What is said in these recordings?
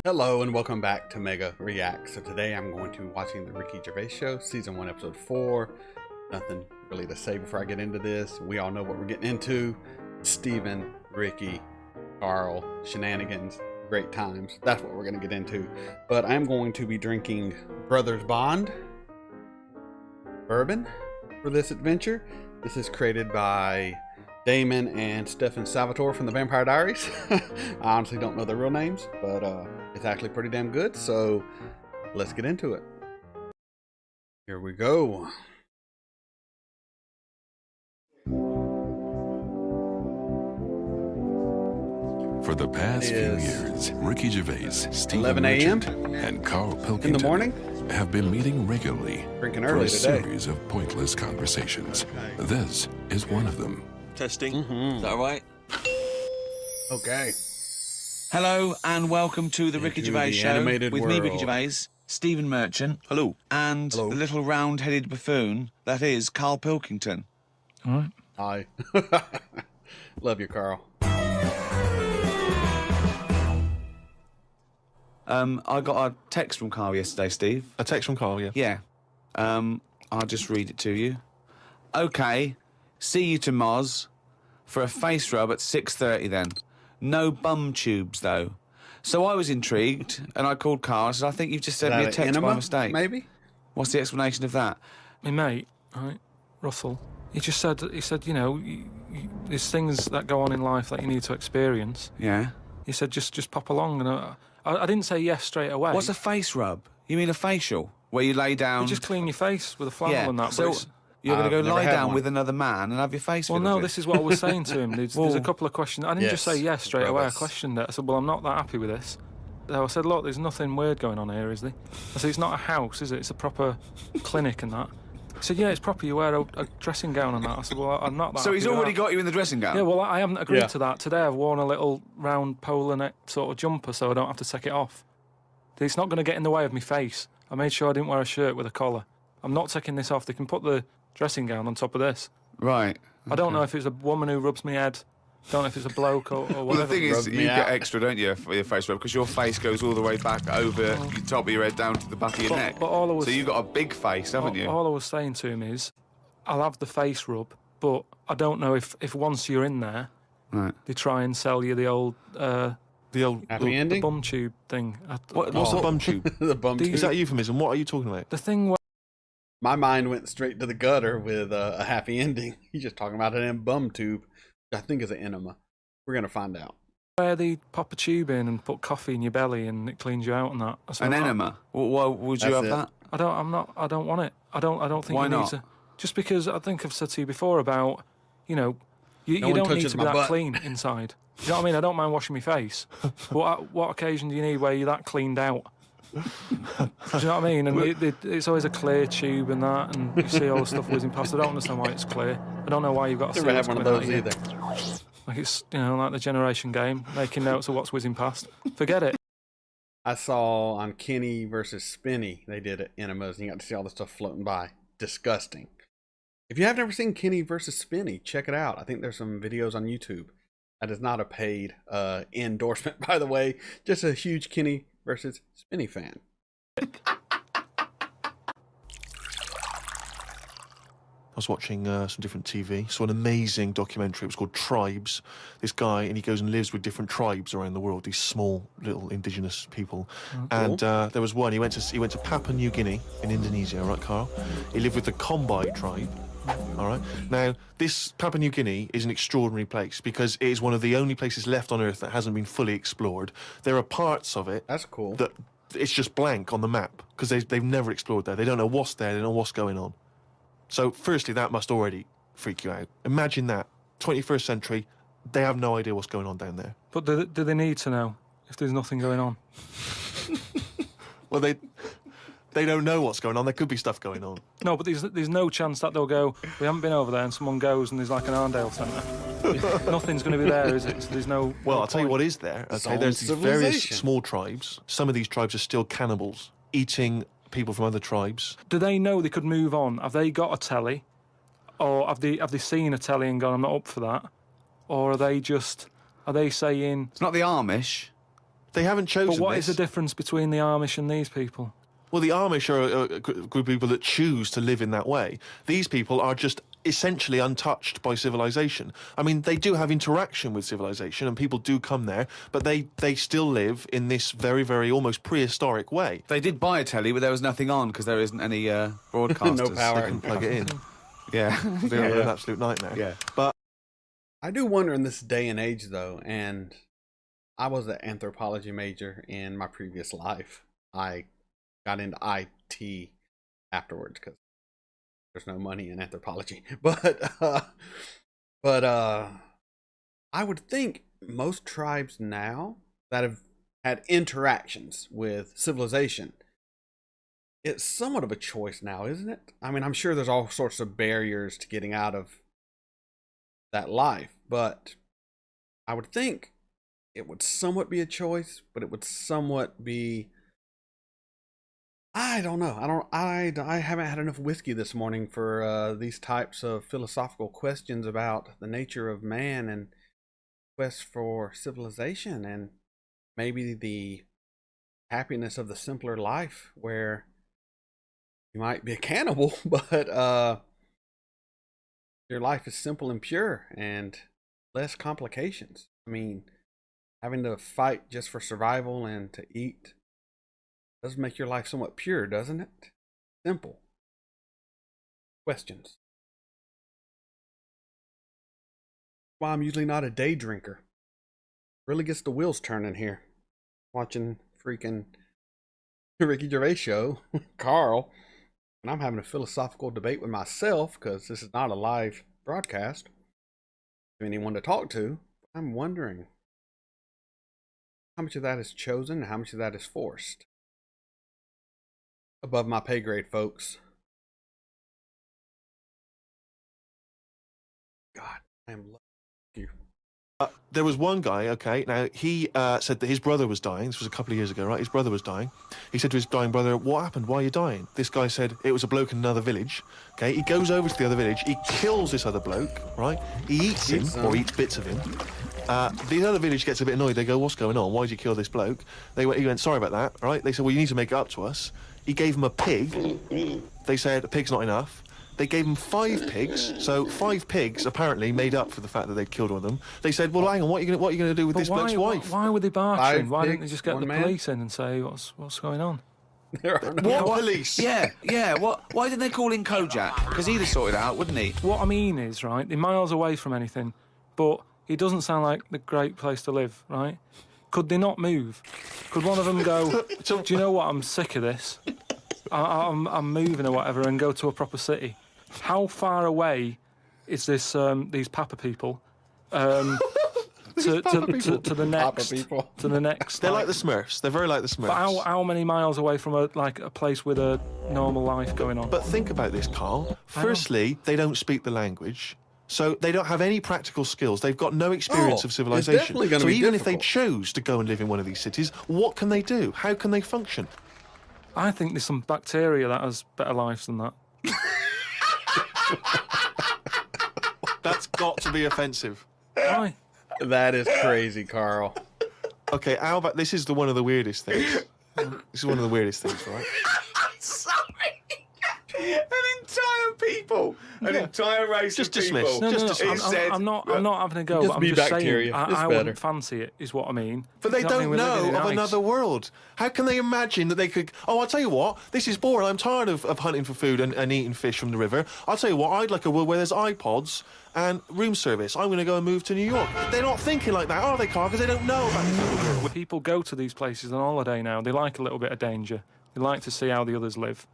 Hello and welcome back to Mega React. So today I'm going to be watching the Ricky Gervais Show, Season 1, Episode 4. Nothing really to say before I get into this. We all know what we're getting into. Steven, Ricky, Carl, shenanigans, great times. That's what we're going to get into. But I'm going to be drinking Brothers Bond bourbon for this adventure. This is created by Damon and Stefan Salvatore from the Vampire Diaries. I honestly don't know their real names, but it's actually pretty damn good, so let's get into it. Here we go. For the past few years, Ricky Gervais, Steven 11 a.m. and Carl Pilkington in the morning have been meeting regularly Drinking for early a today. series of pointless conversations. This is one of them. Testing. Is that all right? Okay. Hello and welcome to the Ricky Into Gervais the Show animated with me, Ricky world. Gervais, Stephen Merchant. Hello. And Hello. the little round-headed buffoon that is Carl Pilkington. Hi. Love you, Carl. I got a text from Carl yesterday, Steve. A text from Carl, yeah. Yeah. I'll just read it to you. Okay, see you to Moz for a face rub at 6:30 then. No bum tubes, though. So I was intrigued, and I called Carl and said, I think you've just sent me a text by mistake. Maybe? What's the explanation of that? My mate, right, Russell, he said, you know, there's things that go on in life that you need to experience. Yeah. He said, just pop along. And I didn't say yes straight away. What's a face rub? You mean a facial? Where you lay down... You just clean your face with a flannel and that. So but you're going to go I've never lie had down one. with another man and have your face well, fiddled no, with? this is what I was saying to him. There's a couple of questions. I didn't just say Yes, yes straight away. I brothers. questioned it. I said, well, I'm not that happy with this. So I said, look, there's nothing weird going on here, is there? I said, it's not a house, is it? It's a proper clinic and that. He said, yeah, it's proper. You wear a dressing gown and that. I said, well, I'm not that So he's happy with already that. got you in the dressing gown? Yeah, well, I haven't agreed Yeah. to that. Today I've worn a little round polar neck sort of jumper so I don't have to take it off. It's not going to get in the way of my face. I made sure I didn't wear a shirt with a collar. I'm not taking this off. They can put the dressing gown on top of this. Right. I don't know if it's a woman who rubs my head. Don't know if it's a bloke or Well, whatever. the thing is, Rubs me you get out. extra, don't you, for your face rub, because your face goes all the way back over the top of your head down to the back of your neck. but all I was- So you've got a big face, haven't you? All I was saying to him is, I'll have the face rub, but I don't know if once you're in there, Right. they try and sell you the old The old... Happy the ending? bum tube thing. What's a bum tube? The bum Do you- Is that a euphemism? What are you talking about? The thing where My mind went straight to the gutter with a happy ending. He's just talking about an bum tube, which I think is an enema. We're going to find out. they pop a tube in and put coffee in your belly and it cleans you out and that. I said, An "I'm not- enema? Why would you That's have it. that? I don't want it. I don't think Why you not? need to. Just because I think I've said to you before about, you know, you one don't need touches to be my that butt. clean inside. You know what I mean? I don't mind washing my face. But at what occasion do you need where you're that cleaned out? Do you know what I mean? And it's always a clear tube and that, and you see all the stuff whizzing past. I don't understand why it's clear. I don't know why you've got to see Never what's had one of coming those out of you. either. Like it's, you know, like the generation game, making notes of what's whizzing past. Forget it. I saw on Kenny versus Spinny, they did enemas, and you got to see all the stuff floating by. Disgusting. If you have never seen Kenny versus Spinny, check it out. I think there's some videos on YouTube. That is not a paid endorsement, by the way. Just a huge Kenny versus Spinny fan. I was watching some different TV, saw an amazing documentary. It was called Tribes. This guy, and he goes and lives with different tribes around the world, these small little indigenous people. And there was one, he went to Papua New Guinea in Indonesia, right, Carl? He lived with the Kombai tribe. All right. Now, this Papua New Guinea is an extraordinary place because it is one of the only places left on Earth that hasn't been fully explored. There are parts of it That's cool. that it's just blank on the map because they've never explored there. They don't know what's there. They don't know what's going on. So, firstly, that must already freak you out. Imagine that. 21st century, they have no idea what's going on down there. But do they need to know if there's nothing going on? Well, they don't know what's going on. There could be stuff going on. No, but there's no chance that they'll go, we haven't been over there, and someone goes and there's like an Arndale centre. Nothing's going to be there, is it? So there's no... Well, no I'll tell you point. what is there. Okay, Some there's these various civilization. small tribes. Some of these tribes are still cannibals, eating people from other tribes. Do they know they could move on? Have they got a telly? Or have they seen a telly and gone, I'm not up for that? Or are they saying... It's not the Amish. They haven't chosen But what is this. the difference between the Amish and these people? Well, the Amish are a group of people that choose to live in that way. These people are just essentially untouched by civilization. I mean, they do have interaction with civilization, and people do come there, but they still live in this very, very almost prehistoric way. They did buy a telly, but there was nothing on because there isn't any broadcasters. No power. They can plug it in. Yeah. They're an absolute nightmare. Yeah. But I do wonder in this day and age, though, and I was an anthropology major in my previous life. I got into IT afterwards because there's no money in anthropology. But I would think most tribes now that have had interactions with civilization, it's somewhat of a choice now, isn't it? I mean, I'm sure there's all sorts of barriers to getting out of that life, but I would think it would somewhat be a choice, but it would somewhat be, I don't know. I haven't had enough whiskey this morning for these types of philosophical questions about the nature of man and quest for civilization and maybe the happiness of the simpler life where you might be a cannibal, but your life is simple and pure and less complications. I mean, having to fight just for survival and to eat does make your life somewhat pure, doesn't it? Simple. Questions. Why I'm usually not a day drinker. Really gets the wheels turning here. Watching freaking Ricky Gervais show, Carl, and I'm having a philosophical debate with myself because this is not a live broadcast. Anyone to talk to. I'm wondering how much of that is chosen and how much of that is forced. Above my pay grade, folks. God, I am lucky. You. there was one guy, okay, now he said that his brother was dying. This was a couple of years ago, right? His brother was dying. He said to his dying brother, what happened? Why are you dying? This guy said it was a bloke in another village. Okay, he goes over to the other village. He kills this other bloke, right? He eats him, or eats bits of him. The other village gets a bit annoyed. They go, what's going on? Why did you kill this bloke? He went, sorry about that, right? They said, well, you need to make it up to us. He gave him a pig. They said, a pig's not enough. They gave him 5 pigs, so 5 pigs apparently made up for the fact that they'd killed one of them. They said, well, hang on, what are you going to do with this bloke's wife? Why were they bartering? 5 Why didn't they pigs, just get the one man? police in and say, what's going on? There are no What police? Yeah. Why didn't they call in Kojak? Because he'd have sorted it out, wouldn't he? What I mean is, right, they're miles away from anything, but it doesn't sound like the great place to live, right? Could they not move? Could one of them go, do you know what, I'm sick of this. I'm moving or whatever and go to a proper city. How far away is this these Papa people to the next? They're like the Smurfs. They're very like the Smurfs. But how many miles away from a place with a normal life going on? But think about this, Carl. Firstly, they don't speak the language. So they don't have any practical skills. They've got no experience of civilization. It's definitely gonna so be even if they difficult. chose to go and live in one of these cities, what can they do? How can they function? I think there's some bacteria that has better lives than that. That's got to be offensive. Why? That is crazy, Carl. Okay, how about this is one of the weirdest things. This is one of the weirdest things, right? Sorry. An entire race Just of people. dismiss. No, Just no, as I'm not having a go. Just But I'm be just bacteria. saying, It's I better. wouldn't fancy it, is what I mean. But they You know what I don't mean? We're living know in of ice. another world. How can they imagine that they could... Oh, I'll tell you what, this is boring. I'm tired of hunting for food and eating fish from the river. I'll tell you what, I'd like a world where there's iPods and room service. I'm going to go and move to New York. They're not thinking like that, are they, Carl? Because they don't know about this other world. People go to these places on holiday now. They like a little bit of danger. They like to see how the others live.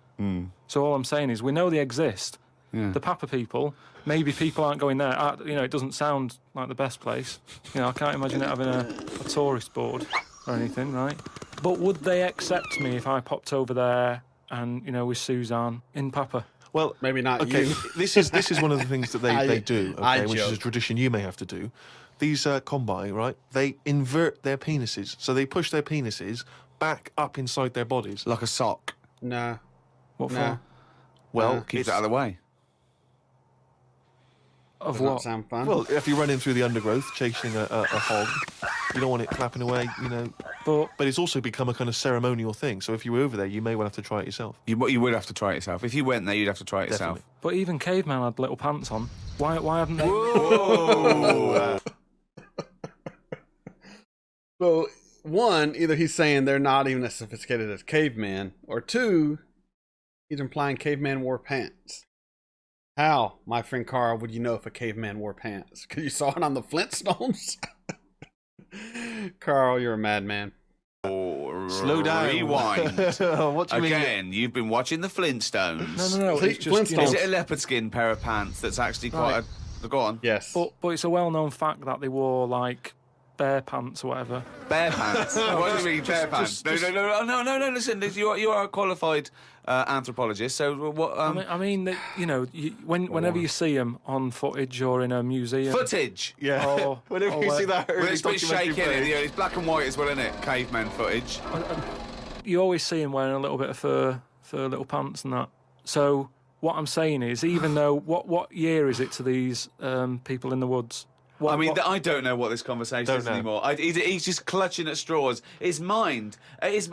So all I'm saying is, we know they exist. The Papa people, maybe people aren't going there. It doesn't sound like the best place. I can't imagine it having a tourist board or anything, right? But would they accept me if I popped over there and, with Suzanne in Papa? Well, Maybe not okay, you. this is one of the things that they do, I okay, which is a joke. tradition you may have to do. These combine, right? They invert their penises, so they push their penises back up inside their bodies. Like a sock. Nah. What for? Nah. Well, Keep it's, it out of the way. Of Does not what? sound fun. well, if you're running through the undergrowth chasing a hog, You don't want it flapping away, you know. But it's also become a kind of ceremonial thing. So if you were over there, you may well have to try it yourself. You would have to try it yourself. If you went there, you'd have to try it yourself. But even cavemen had little pants on. Why haven't they? Whoa! So, one, either he's saying they're not even as sophisticated as cavemen, or two, he's implying caveman wore pants. How, my friend Carl, would you know if a caveman wore pants? Because you saw it on the Flintstones? Carl, you're a madman. Slow down. Rewind. What do you Again, you've been watching the Flintstones. No. See, It's just, Flintstones. Is it a leopard skin pair of pants that's actually quite a... Go on. Yes. But it's a well-known fact that they wore like bear pants or whatever. Bear pants? What do you mean, bear pants? No. Listen, you are a qualified anthropologist, so what... I mean, you know, whenever you see them on footage or in a museum... Footage? Yeah. Whenever you see that Well, early it's a bit documentary shaky, isn't it? footage. Yeah, it's black and white as well, isn't it? Caveman footage. You always see them wearing a little bit of fur little pants and that. So what I'm saying is, even though... What year is it to these people in the woods? I don't know what this conversation is anymore. He's just clutching at straws. His mind, it's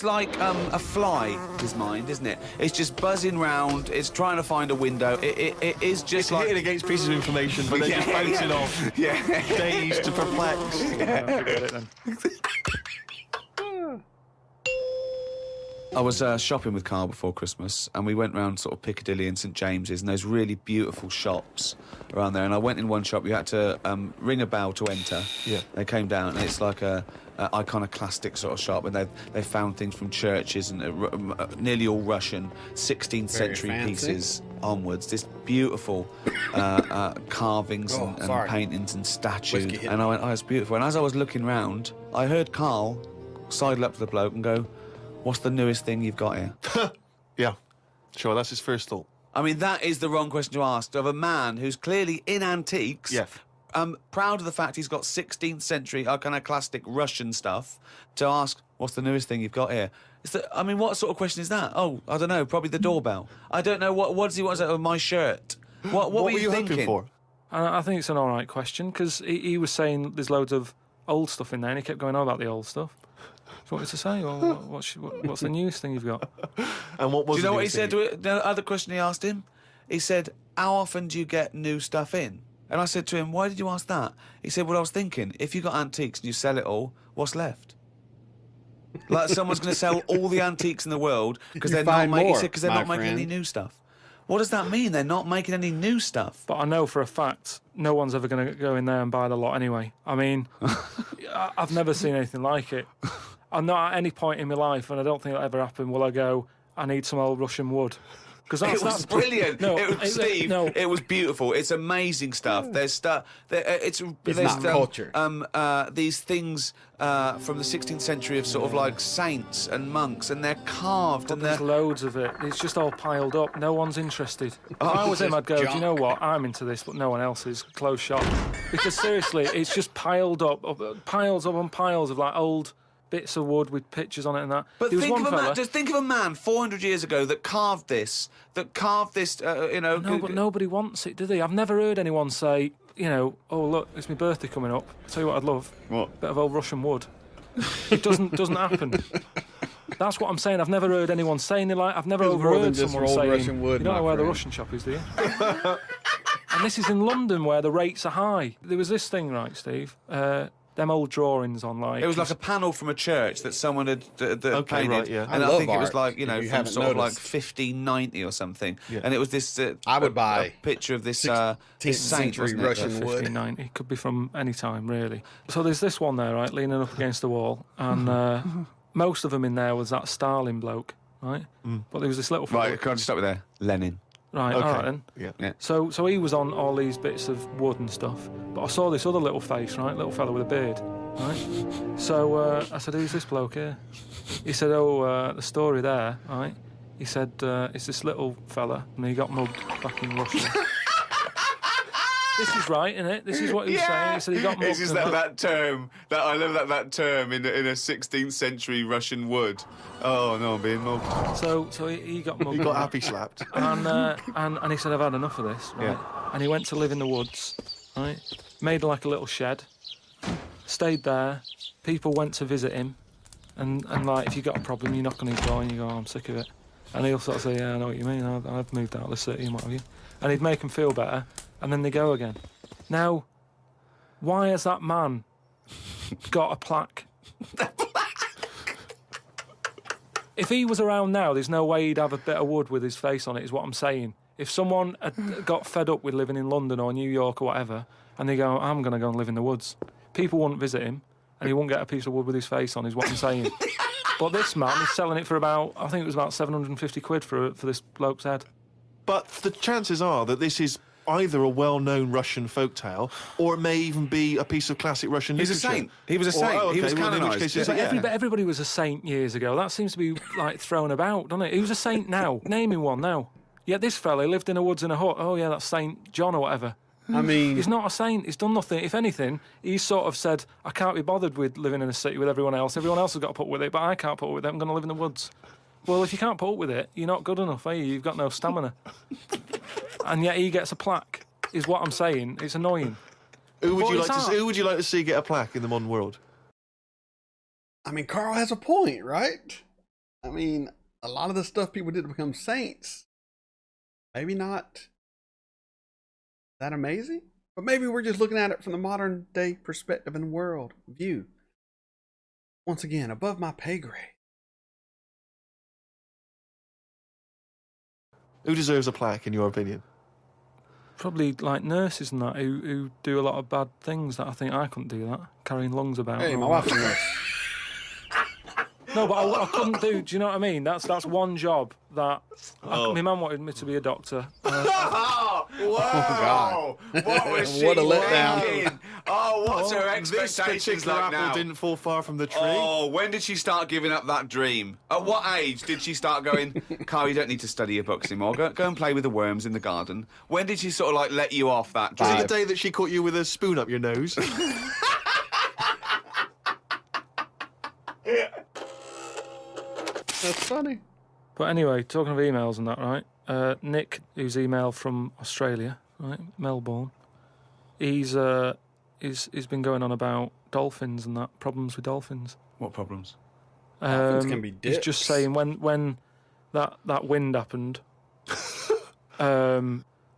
like a fly, his mind, isn't it? It's just buzzing round. It's trying to find a window. It is just It's like... hitting against pieces of information, but then just bouncing off. Yeah. Dazed to perplexed. Forget it then. I was shopping with Carl before Christmas, and we went round sort of Piccadilly and St James's, and those really beautiful shops around there. And I went in one shop. You had to ring a bell to enter. Yeah. They came down, and it's like a iconoclastic sort of shop, and they found things from churches and nearly all Russian 16th century fancy. pieces onwards. This beautiful carvings and paintings and statues. And I went, oh, it's beautiful. And as I was looking round, I heard Carl sidle up to the bloke and go, "What's the newest thing you've got here?" Yeah. Sure, that's his first thought. I mean, that is the wrong question to ask of a man who's clearly in antiques. Yeah. Proud of the fact he's got 16th century iconoclastic Russian stuff, to ask, "What's the newest thing you've got here?" What sort of question is that? Oh, I don't know, probably the doorbell. I don't know, what does he want to say? Oh, my shirt. What were you thinking? hoping for? I think it's an all right question, because he was saying there's loads of old stuff in there, and he kept going on about the old stuff. So what was to say? Well, what's the newest thing you've got? And what was Do you know the what he newest said thing? to it? The other question he asked him? He said, "How often do you get new stuff in?" And I said to him, "Why did you ask that?" He said, "Well, I was thinking, if you got antiques and you sell it all, what's left?" Like someone's going to sell all the antiques in the world because they're not find making. He more, said, because they're my not making any friend. new stuff. What does that mean? They're not making any new stuff. But I know for a fact no one's ever going to go in there and buy the lot anyway. I mean, I've never seen anything like it. I'm not at any point in my life, and I don't think it'll ever happen, will I go, "I need some old Russian wood." Because It was brilliant. No, Steve, no. it was beautiful. It's amazing stuff. There's stuff. There's not culture. These things from the 16th century of sort of like saints and monks, and they're carved But and there's they're. loads of it. It's just all piled up. No one's interested. If I was him, I'd go, "Do you know what? I'm into this, but no one else is. Close shop." Because seriously, it's just piled up, piles on piles of like old bits of wood with pictures on it and that. But There was think one of a man. fella- Just think of a man 400 years ago that carved this. No, but nobody wants it, do they? I've never heard anyone say, "Oh, look, it's my birthday coming up. I'll tell you what I'd love. What? Bit of old Russian wood." It doesn't happen. That's what I'm saying. I've never heard anyone saying it like. I've never It's more than overheard just someone old saying, Russian wood, "You don't my know where the friend." Russian shop is, do you?" And this is in London, where the rates are high. There was this thing, right, Steve? Them old drawings on like. It was like a panel from a church that someone had Okay, painted, right, yeah. and I I, love think it was art, like if you from haven't sort of like noticed. 1590 or something, Yeah. and it was this I would buy a picture of this 16th saint, century wasn't it? Russian wood. 1590. It could be from any time, really. So there's this one there, right, leaning up against the wall, and most of them in there was that Stalin bloke, right? But there was this little fella. Right, can I just stop you there? Lenin. Right, Okay. all right then. Yeah. Yeah. So he was on all these bits of wood and stuff, but I saw this other little face, right, little fella with a beard, right? So I said, "Who's this bloke here?" He said, "Oh, the story there, right?" He said, "It's this little fella, and he got mugged back in Russia." This is right, isn't it? This is what he was saying. He said he got mugged. It's just and- that term that I love that term in a 16th century Russian wood. Oh no, I'm being mugged. So he got mugged. You got happy slapped. And he said, "I've had enough of this," right? Yeah. And he went to live in the woods, right? Made like a little shed, stayed there. People went to visit him, and like, if you got a problem, you knock on his door and you go, oh, I'm sick of it. And he'll sort of say, yeah, I know what you mean, I've moved out of the city and what have you. And he'd make them feel better, and then they go again. Now, why has that man got a plaque? If he was around now, there's no way he'd have a bit of wood with his face on it, is what I'm saying. If someone had got fed up with living in London or New York or whatever, and they go, I'm going to go and live in the woods, people wouldn't visit him, and he wouldn't get a piece of wood with his face on, is what I'm saying. But this man is selling it for about, I think it was about 750 quid for this bloke's head. But the chances are that this is either a well-known Russian folktale, or it may even be a piece of classic Russian He's literature. a saint. He was a saint. Okay, He was well, in which canonised. case it's But everybody was a saint years ago. That seems to be, like, thrown about, doesn't it? Who's a saint now? Name him one now. Yet this fella lived in the woods in a hut. Oh, yeah, that's Saint John or whatever. I mean, He's not a saint. He's done nothing. If anything, he's sort of said, I can't be bothered with living in a city with everyone else. Everyone else has got to put up with it, but I can't put up with it. I'm going to live in the woods. Well, if you can't put up with it, you're not good enough, are you? You've got no stamina. And yet he gets a plaque, is what I'm saying. It's annoying. Who would What you is like to that? see, who would you like to see get a plaque in the modern world? I mean, Carl has a point, right? I mean, a lot of the stuff people did to become saints, maybe not that amazing, but maybe we're just looking at it from the modern day perspective and world view. Once again, above my pay grade. Who deserves a plaque, in your opinion? Probably like nurses and that who do a lot of bad things that I think I couldn't do that, carrying lungs about. Hey, and my all wife's that. a nurse. No, but I couldn't do. Do you know what I mean? That's one job that my mum wanted me to be a doctor. Wow! God. What was she What a letdown. thinking? Oh, what's her This expectations particular like apple now? didn't fall far from the tree. Oh, when did she start giving up that dream? At what age did she start going, Carl, you don't need to study your books anymore. Go and play with the worms in the garden. When did she sort of like let you off that Was dream? it the day that she caught you with a spoon up your nose? That's funny. But anyway, talking of emails and that, right? Nick, who's emailed from Australia, right, Melbourne, he's been going on about dolphins and that, problems with dolphins. What problems? Dolphins can be He's dicks. just saying when that wind happened, there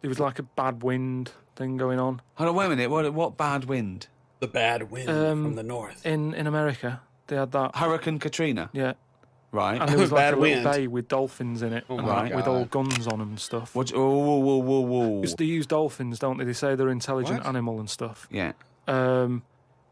was like a bad wind thing going on Hold on, wait a minute. What bad wind? The bad wind from the north. in America. They had that, Hurricane Katrina. yeah, Right. and there was like Bad a little wind. bay with dolphins in it, Oh and my that, with God. all guns on them and stuff. What? Whoa. Because they use dolphins, don't they? They say they're an intelligent What? animal and stuff. Yeah.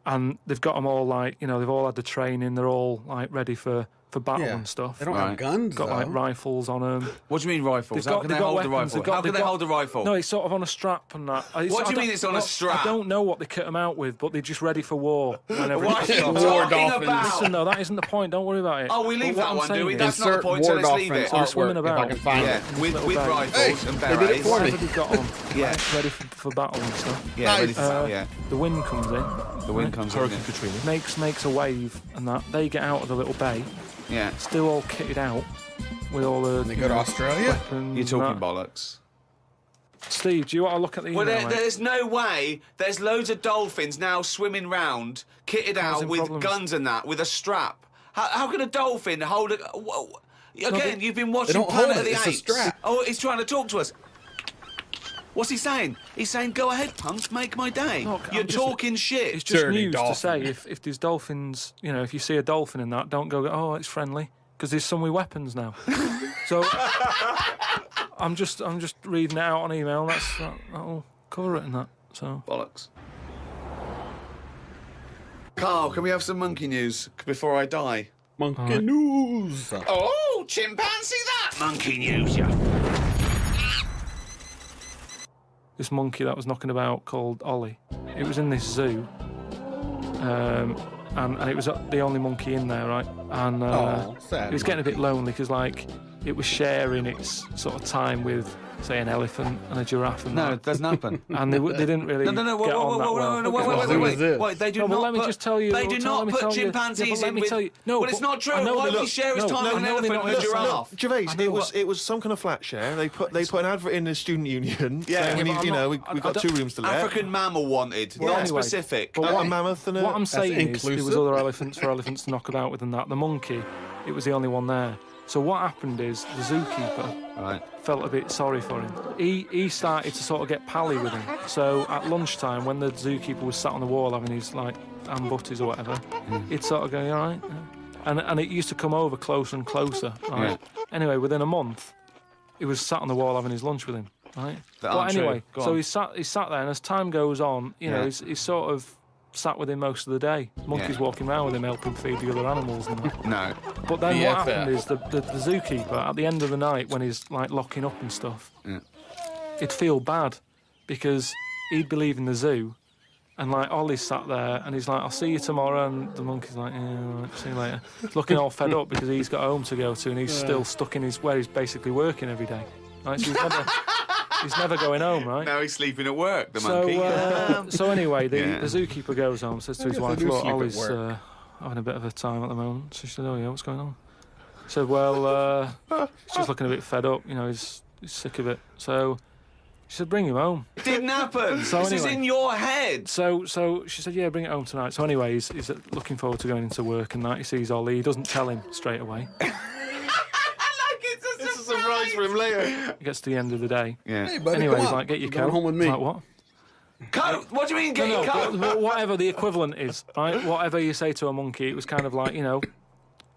And they've got them all like, they've all had the training. They're all like ready for battle Yeah. and stuff. They don't have Right. guns, got like though. rifles on them. What do you mean rifles? They've How got- can they've they got hold a weapons, rifle? they've got- How can they've they got- hold a rifle? No, it's sort of on a strap and that. What do you mean it's on a strap? I don't know what they kit them out with, but they're just ready for war. Whenever What it are you stops. War talking dolphins. about? Listen, though, that isn't the point. Don't worry about it. Oh, we leave But what that I'm one, do saying we? is- That's not the Insert point, so war let's leave dolphins it. They're swimming artwork, if I about. can find Yeah, it. with little rifles bags. and They did it berets. for me. Whatever they've got on, Yeah. ready for battle and stuff. Yeah, ready for Nice. yeah. The wind comes in, The wind comes in. Hurricane Katrina. makes a wave, and that they get out of the little bay, Yeah. still all kitted out with all the. They go to Australia? weapons You're talking and that. bollocks. Steve, do you want to look at the email? Well, mate? there's no way. There's loads of dolphins now swimming round, kitted out Causing with problems. guns and that, with a strap. How can a dolphin hold a... Again, you've been watching don't Planet hold of it, the it's a Apes. strap. Oh, he's trying to talk to us. What's he saying? He's saying, go ahead, punk, make my day. Look, You're I'm just- talking shit. It's just Dirty news dolphin. to say if there's dolphins, if you see a dolphin in that, don't go, oh, it's friendly, because there's some with weapons now. So I'm just reading it out on email. That'll cover it in that. So Bollocks. Carl, can we have some monkey news before I die? Monkey news. Oh, chimpanzee that! Monkey news, yeah. this monkey that was knocking about called Ollie, it was in this zoo, and it was the only monkey in there, right? And Oh, sad. it was getting a bit lonely because, like, it was sharing its sort of time with, say, an elephant and a giraffe and No, that. it doesn't happen. And they didn't really No, get on that well. Wait, they do No, but not let me put, just tell you. They do let not me put tell you- chimpanzees yeah, but let in me with... tell you. No, well, it's but not true. I know Why that- would he share his no, time no, with an no, elephant no, and a no, giraffe? Gervais, I know it was some kind of flat share. They put an advert in the student union. Yeah. saying we Yeah, need, but you I'm know, not- we've I got 2 don't- rooms to let. African mammal wanted. Well, Not anyway, specific. but A mammoth and a... What I'm saying is there was inclusive. other elephants for elephants to knock about with and that. The monkey, it was the only one there. So what happened is the zookeeper Right. felt a bit sorry for him. He started to sort of get pally with him. So at lunchtime, when the zookeeper was sat on the wall having his like ham butties or whatever, he'd sort of go, "You all right?" And it used to come over closer and closer. Right. Anyway, within a month, he was sat on the wall having his lunch with him. Right. That But aren't true. anyway, Go so on. he sat there, and as time goes on, you know, Yeah. he's sort of sat with him most of the day. Monkeys Yeah. walking around with him, helping feed the other animals and that. No. But then BFF. what happened is the zookeeper, at the end of the night, when he's like locking up and stuff, Yeah. he'd feel bad because he'd be leaving the zoo, and like Ollie's sat there, and he's like, "I'll see you tomorrow," and the monkey's like, "Yeah, all right, see you later." He's looking all fed up because he's got home to go to, and he's still stuck in where he's basically working every day. Right, so he's never going home, right? Now he's sleeping at work, the monkey. So anyway, the Yeah. zookeeper goes home, says to his guess they wife, do "Look, sleep at Ollie's work." having a bit of a time at the moment." So she said, "Oh yeah, what's going on?" He said, "Well, he's just looking a bit fed up. You know, he's sick of it." So she said, "Bring him home." It didn't happen. So this is anyway. in your head. So she said, "Yeah, bring it home tonight." So anyway, he's looking forward to going into work, and that he sees Ollie. He doesn't tell him straight away. It's a surprise for him later. He gets to the end of the day. Yeah. Hey, buddy, Anyway, come he's on. like, "Get your You're going coat." home with me. He's like, "What?" Coat? What do you mean, get No, your coat? but whatever the equivalent is, right? Whatever you say to a monkey, it was kind of like, you know,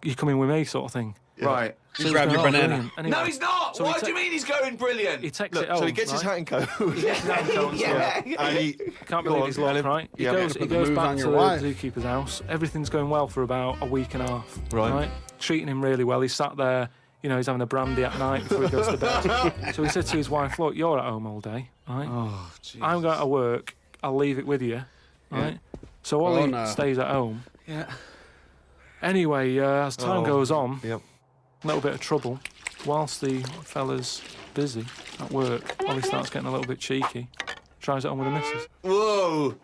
"You coming with me," sort of thing. Right. You grab your banana. Brilliant. Anyway, No, he's not. So he What do you mean he's going brilliant? he takes Look, it home. so he gets his right? hat and coat. He gets his hat and coat and stuff. and he Can't Go believe on, his luck, and right? He yeah. goes, Put he the goes moves back on to your the wife. zookeeper's house. Everything's going well for about a week and a half. Right. Treating him really well. He's sat there, you know, he's having a brandy at night before he goes to bed. So he said to his wife, "Look, you're at home all day, right? Oh, jeez. I'm going to work. I'll leave it with you, right?" So Ollie no. stays at home. Yeah. Anyway, as time Oh. goes on, Yep. a little bit of trouble. Whilst the fella's busy at work, Ollie starts getting a little bit cheeky. Tries it on with the missus. Whoa.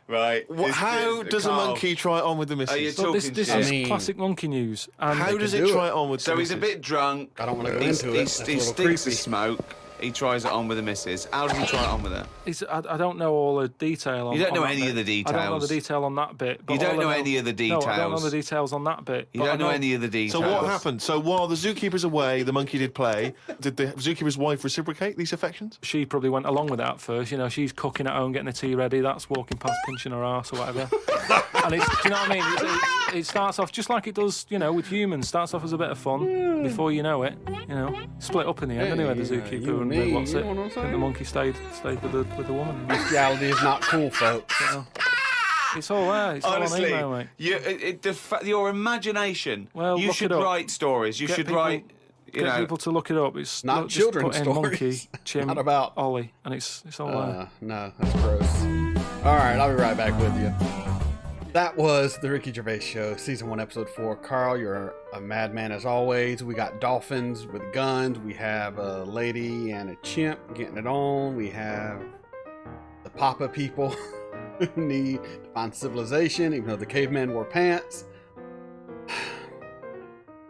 Right. How does a monkey try it on with the missus? Are you Look, this talking this shit? is I mean- classic monkey news. And How does can it do try it. it on with So the he's a missus? bit drunk. I don't want to go He's, into it. he's, That's a he little stinks creepy. of smoke. He tries it on with the missus. How does he try it on with her? I don't know all the detail on You don't know on that any of bit. the I don't know the details. detail on that bit. But You don't all I know any of the No, I don't know details. the details on that bit. You but I don't know any of the details. So what happened? So while the zookeeper's away, the monkey did play. Did the zookeeper's wife reciprocate these affections? She probably went along with it at first. You know, she's cooking at home, getting the tea ready. That's walking past, pinching her arse or whatever. And it's, do you know what I mean? It starts off just like it does, you know, with humans. Starts off as a bit of fun. Before you know it, you know, split up in the end. Anyway, the Yeah, zookeeper you and me, what's you it? know what I'm I think saying? the monkey stayed with the woman. Reality is not cool, folks. It's all there. It's Honestly, all on email, mate. your imagination. Well, you look should it up. wite stories. You Get should people- write. You Get know. people to look it up. It's Not just children's put in stories. Monkey, Chim, Not about- Ollie, and it's all there. No, that's gross. All right, I'll be right back with you. That was the Ricky Gervais Show, Season 1, Episode 4. Carl, you're a madman as always. We got dolphins with guns. We have a lady and a chimp getting it on. We have the Papa people who need to find civilization, even though the cavemen wore pants.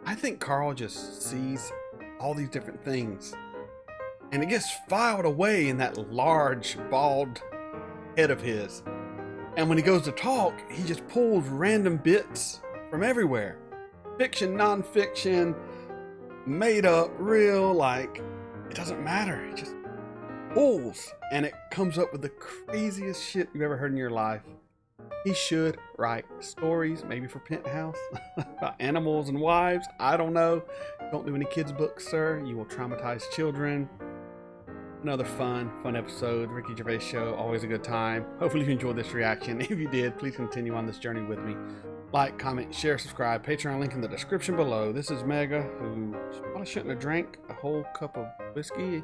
I think Carl just sees all these different things, and it gets filed away in that large, bald head of his. And when he goes to talk, he just pulls random bits from everywhere. Fiction, non-fiction, made up, real, like, it doesn't matter. He just pulls, and it comes up with the craziest shit you've ever heard in your life. He should write stories, maybe for Penthouse, about animals and wives. I don't know. Don't do any kids' books, sir. You will traumatize children. Another fun episode. Ricky Gervais Show, always a good time. Hopefully you enjoyed this reaction. If you did, please continue on this journey with me. Like, comment, share, subscribe. Patreon link in the description below. This is Mega, who probably shouldn't have drank a whole cup of whiskey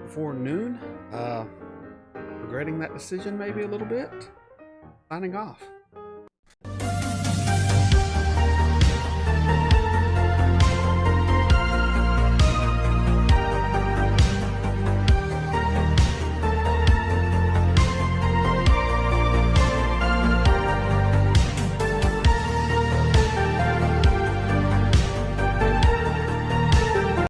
before noon. Regretting that decision maybe a little bit. Signing off.